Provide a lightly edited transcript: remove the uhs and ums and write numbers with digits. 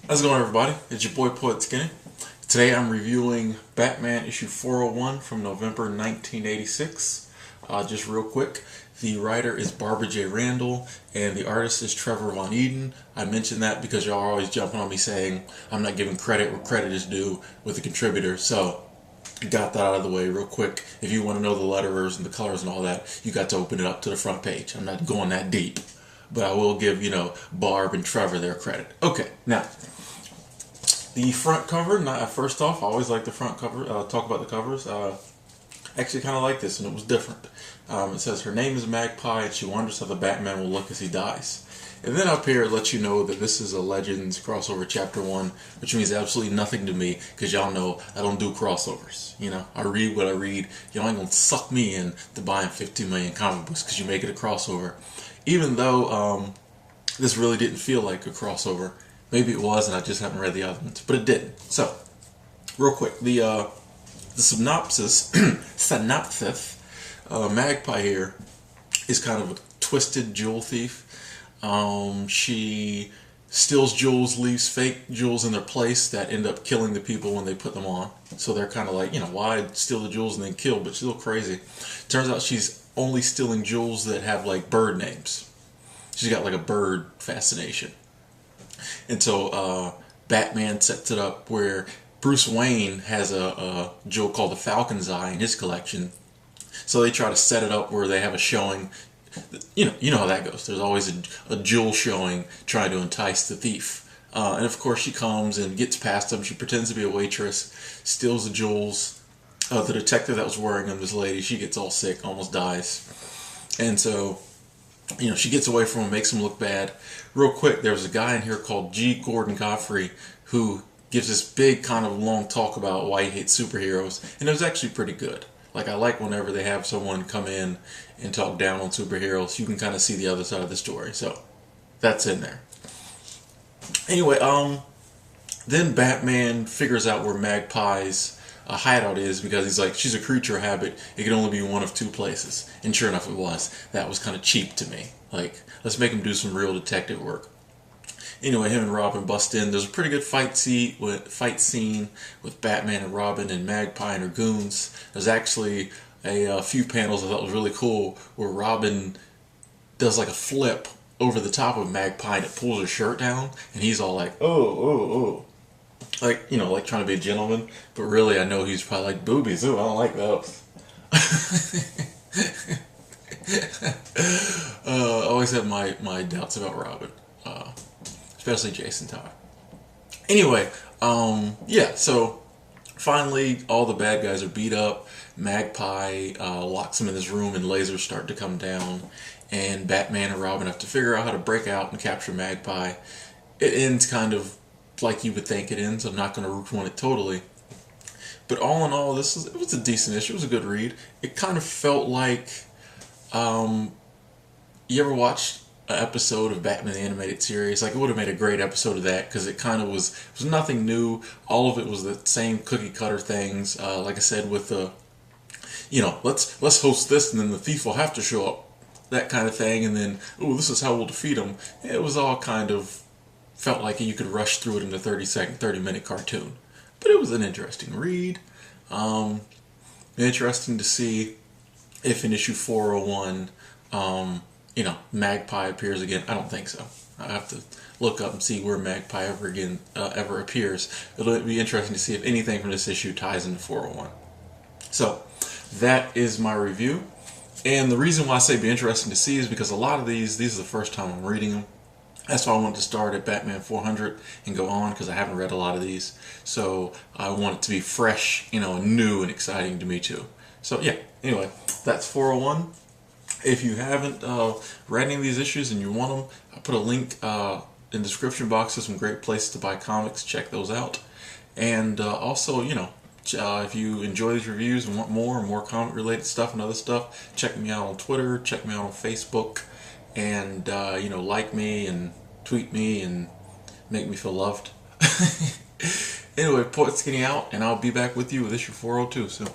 How's it going, everybody? It's your boy Poetskinny. Today I'm reviewing Batman issue 401 from November 1986. Just real quick, the writer is Barbara J. Randall and the artist is Trevor Von Eden. I mention that because y'all are always jumping on me saying I'm not giving credit where credit is due with the contributor. So, got that out of the way real quick. If you want to know the letterers and the colors and all that, you got to open it up to the front page. I'm not going that deep. But I will give, Barb and Trevor their credit. Okay, now, the front cover, first off, I always like the front cover, talk about the covers. Actually kind of like this, and it was different. It says, her name is Magpie, and she wonders how the Batman will look as he dies. And then up here, it lets you know that this is a Legends crossover chapter 1, which means absolutely nothing to me, because y'all know I don't do crossovers. I read what I read. Y'all ain't going to suck me in to buying 15 million comic books because you make it a crossover. Even though this really didn't feel like a crossover. Maybe it was, and I just haven't read the other ones, but it didn't. So, real quick, the synopsis, Magpie here is kind of a twisted jewel thief. She steals jewels, leaves fake jewels in their place that end up killing the people when they put them on. So they're kind of like, why steal the jewels and then kill? But she's a little crazy. Turns out she's only stealing jewels that have like bird names. She's got like a bird fascination. And so Batman sets it up where Bruce Wayne has a jewel called the Falcon's Eye in his collection. So they try to set it up where they have a showing. You know how that goes. There's always a jewel showing trying to entice the thief. And of course she comes and gets past him. She pretends to be a waitress, steals the jewels. The detective that was wearing them, this lady, she gets all sick, almost dies. And so she gets away from him, makes him look bad. Real quick, there's a guy in here called G. Gordon Godfrey who gives this big kind of long talk about why he hates superheroes, and it was actually pretty good. Like, I like whenever they have someone come in and talk down on superheroes. You can kind of see the other side of the story, so that's in there. Anyway, then Batman figures out where Magpie's hideout is because he's like, she's a creature of habit. It can only be one of two places. And sure enough, it was. That was kind of cheap to me. Like, let's make him do some real detective work. Anyway, him and Robin bust in. There's a pretty good fight scene with Batman and Robin and Magpie and her goons. There's actually a few panels I thought was really cool where Robin does like a flip over the top of Magpie and it pulls her shirt down, and he's all like, oh. Like, like trying to be a gentleman, but really I know he's probably like, boobies, ooh, I don't like those. I always have my doubts about Robin, especially Jason Todd. Anyway, so finally all the bad guys are beat up. Magpie locks him in this room and lasers start to come down, and Batman and Robin have to figure out how to break out and capture Magpie. It ends kind of like you would think it ends. I'm not going to ruin it totally. But all in all, it was a decent issue. It was a good read. It kind of felt like, you ever watched an episode of Batman the Animated Series? Like, it would have made a great episode of that because it kind of was nothing new. All of it was the same cookie cutter things. Like I said, with the, let's host this and then the thief will have to show up. That kind of thing. And then, this is how we'll defeat him. It was all kind of felt like you could rush through it in a 30-minute cartoon. But it was an interesting read. Interesting to see if in issue 401, Magpie appears again. I don't think so. I have to look up and see where Magpie ever appears. It'll be interesting to see if anything from this issue ties into 401. So, that is my review. And the reason why I say be interesting to see is because a lot of these are the first time I'm reading them. That's why I wanted to start at Batman 400 and go on, because I haven't read a lot of these. So I want it to be fresh, new and exciting to me too. So yeah, anyway, that's 401. If you haven't read any of these issues and you want them, I put a link in the description box to some great places to buy comics. Check those out. And also, if you enjoy these reviews and want more comic related stuff and other stuff, check me out on Twitter, check me out on Facebook. And, like me and tweet me and make me feel loved. Anyway, Poetskinny out, and I'll be back with you with issue 402 soon.